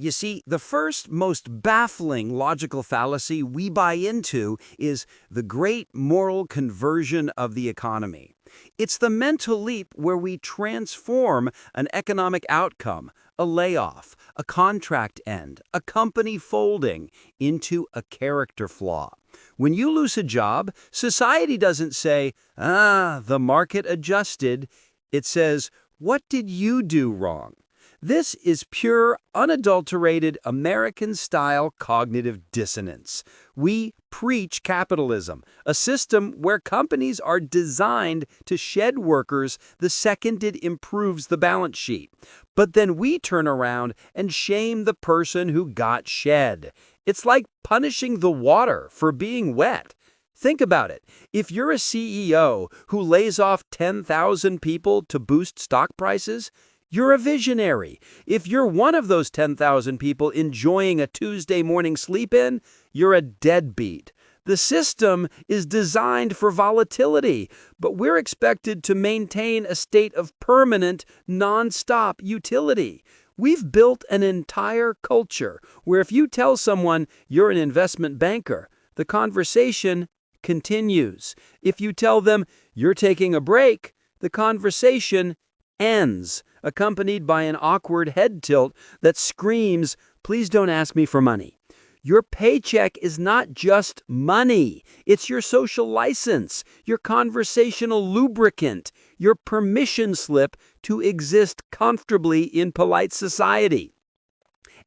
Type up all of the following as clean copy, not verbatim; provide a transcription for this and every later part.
You see, the first, most baffling logical fallacy we buy into is the great moral conversion of the economy. It's the mental leap where we transform an economic outcome, a layoff, a contract end, a company folding, into a character flaw. When you lose a job, society doesn't say, the market adjusted. It says, what did you do wrong? This is pure, unadulterated, American-style cognitive dissonance. We preach capitalism, a system where companies are designed to shed workers the second it improves the balance sheet. But then we turn around and shame the person who got shed. It's like punishing the water for being wet. Think about it. If you're a CEO who lays off 10,000 people to boost stock prices, you're a visionary. If you're one of those 10,000 people enjoying a Tuesday morning sleep-in, you're a deadbeat. The system is designed for volatility, but we're expected to maintain a state of permanent, non-stop utility. We've built an entire culture where if you tell someone you're an investment banker, the conversation continues. If you tell them you're taking a break, the conversation ends, accompanied by an awkward head tilt that screams, "Please don't ask me for money." Your paycheck is not just money. It's your social license, your conversational lubricant, your permission slip to exist comfortably in polite society.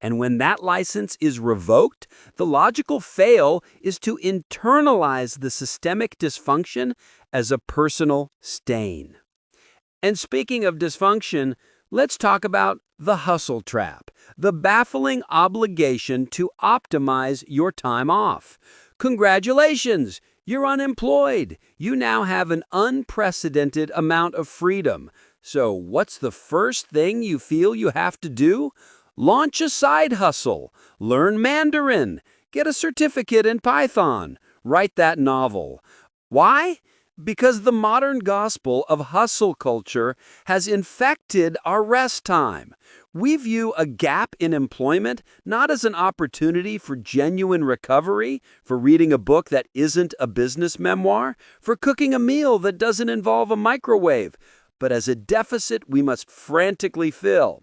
And when that license is revoked, the logical fail is to internalize the systemic dysfunction as a personal stain. And speaking of dysfunction, let's talk about the hustle trap, the baffling obligation to optimize your time off. Congratulations, you're unemployed. You now have an unprecedented amount of freedom. So what's the first thing you feel you have to do? Launch a side hustle, learn Mandarin, get a certificate in Python, write that novel. Why? Because the modern gospel of hustle culture has infected our rest time. We view a gap in employment not as an opportunity for genuine recovery, for reading a book that isn't a business memoir, for cooking a meal that doesn't involve a microwave, but as a deficit we must frantically fill.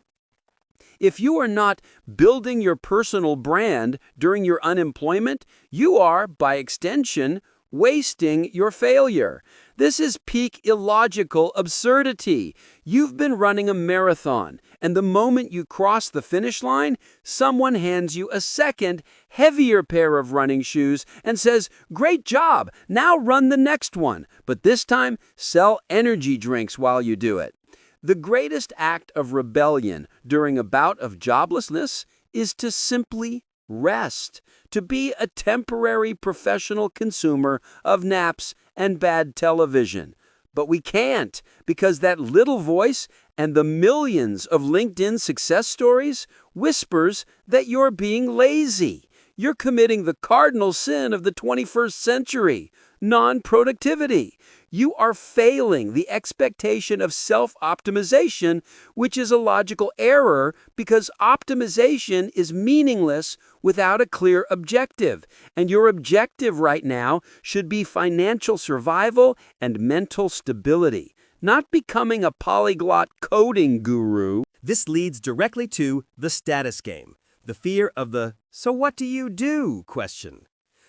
If you are not building your personal brand during your unemployment, you are, by extension, wasting your failure. This is peak illogical absurdity. You've been running a marathon, and the moment you cross the finish line, someone hands you a second, heavier pair of running shoes and says, "Great job, now run the next one, but this time sell energy drinks while you do it." The greatest act of rebellion during a bout of joblessness is to simply rest, to be a temporary professional consumer of naps and bad television. But we can't, because that little voice and the millions of LinkedIn success stories whispers that you're being lazy. You're committing the cardinal sin of the 21st century, non-productivity. You are failing the expectation of self-optimization, which is a logical error because optimization is meaningless without a clear objective. And your objective right now should be financial survival and mental stability, not becoming a polyglot coding guru. This leads directly to the status game, the fear of the "so what do you do?" question.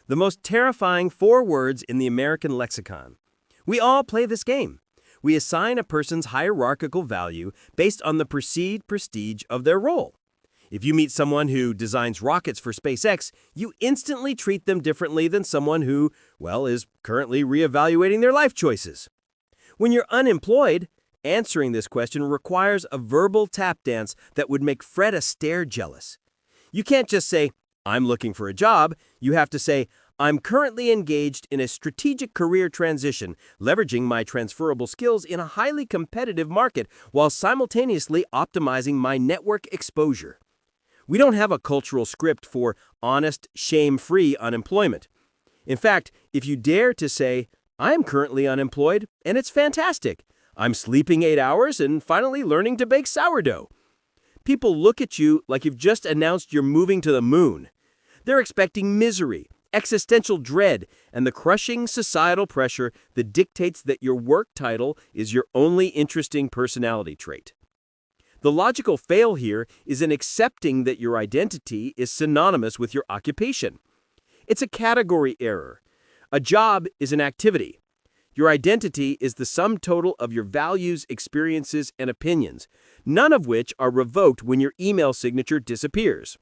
The most terrifying 4 words in the American lexicon. We all play this game. We assign a person's hierarchical value based on the perceived prestige of their role. If you meet someone who designs rockets for SpaceX, you instantly treat them differently than someone who, is currently reevaluating their life choices. When you're unemployed, answering this question requires a verbal tap dance that would make Fred Astaire jealous. You can't just say, "I'm looking for a job." You have to say, "I'm currently engaged in a strategic career transition, leveraging my transferable skills in a highly competitive market while simultaneously optimizing my network exposure." We don't have a cultural script for honest, shame-free unemployment. In fact, if you dare to say, "I am currently unemployed, and it's fantastic. I'm sleeping 8 hours and finally learning to bake sourdough," People look at you like you've just announced you're moving to the moon. They're expecting misery, existential dread, and the crushing societal pressure that dictates that your work title is your only interesting personality trait. The logical fail here is in accepting that your identity is synonymous with your occupation. It's a category error. A job is an activity. Your identity is the sum total of your values, experiences, and opinions, none of which are revoked when your email signature disappears.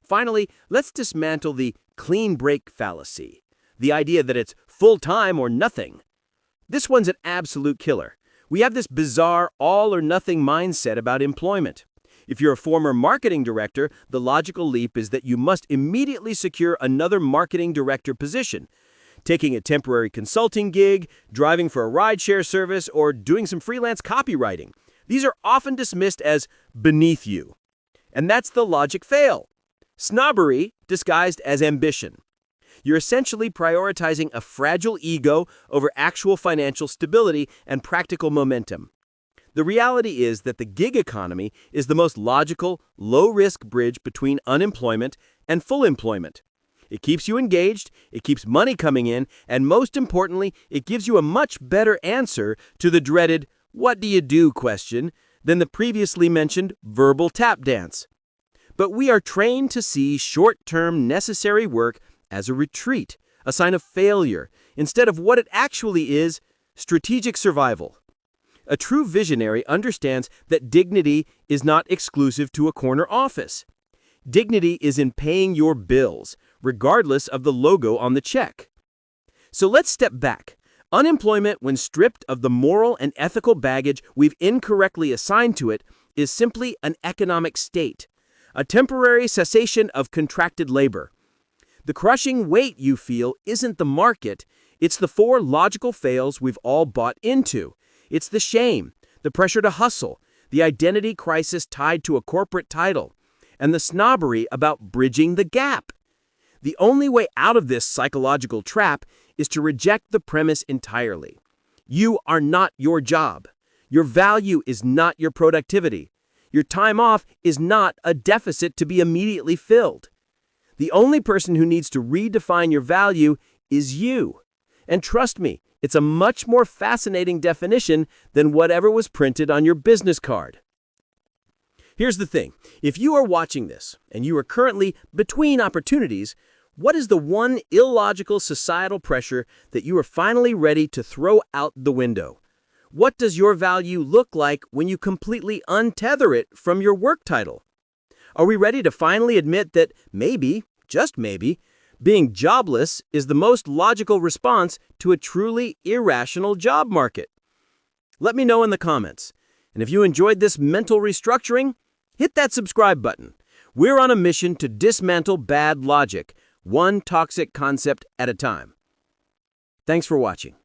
Finally, let's dismantle the clean break fallacy, the idea that it's full-time or nothing. This one's an absolute killer. We have this bizarre all-or-nothing mindset about employment. If you're a former marketing director, the logical leap is that you must immediately secure another marketing director position. Taking a temporary consulting gig, driving for a rideshare service, or doing some freelance copywriting. These are often dismissed as beneath you. And that's the logic fail. Snobbery disguised as ambition. You're essentially prioritizing a fragile ego over actual financial stability and practical momentum. The reality is that the gig economy is the most logical, low-risk bridge between unemployment and full employment. It keeps you engaged, it keeps money coming in, and most importantly, it gives you a much better answer to the dreaded "what do you do?" question than the previously mentioned verbal tap dance. But we are trained to see short-term necessary work as a retreat, a sign of failure, instead of what it actually is, strategic survival. A true visionary understands that dignity is not exclusive to a corner office. Dignity is in paying your bills, regardless of the logo on the check. So let's step back. Unemployment, when stripped of the moral and ethical baggage we've incorrectly assigned to it, is simply an economic state, a temporary cessation of contracted labor. The crushing weight you feel isn't the market, it's the four logical fails we've all bought into. It's the shame, the pressure to hustle, the identity crisis tied to a corporate title, and the snobbery about bridging the gap. The only way out of this psychological trap is to reject the premise entirely. You are not your job. Your value is not your productivity. Your time off is not a deficit to be immediately filled. The only person who needs to redefine your value is you. And trust me, it's a much more fascinating definition than whatever was printed on your business card. Here's the thing. If you are watching this and you are currently between opportunities, what is the one illogical societal pressure that you are finally ready to throw out the window? What does your value look like when you completely untether it from your work title? Are we ready to finally admit that maybe, just maybe, being jobless is the most logical response to a truly irrational job market? Let me know in the comments. And if you enjoyed this mental restructuring, hit that subscribe button. We're on a mission to dismantle bad logic, one toxic concept at a time. Thanks for watching.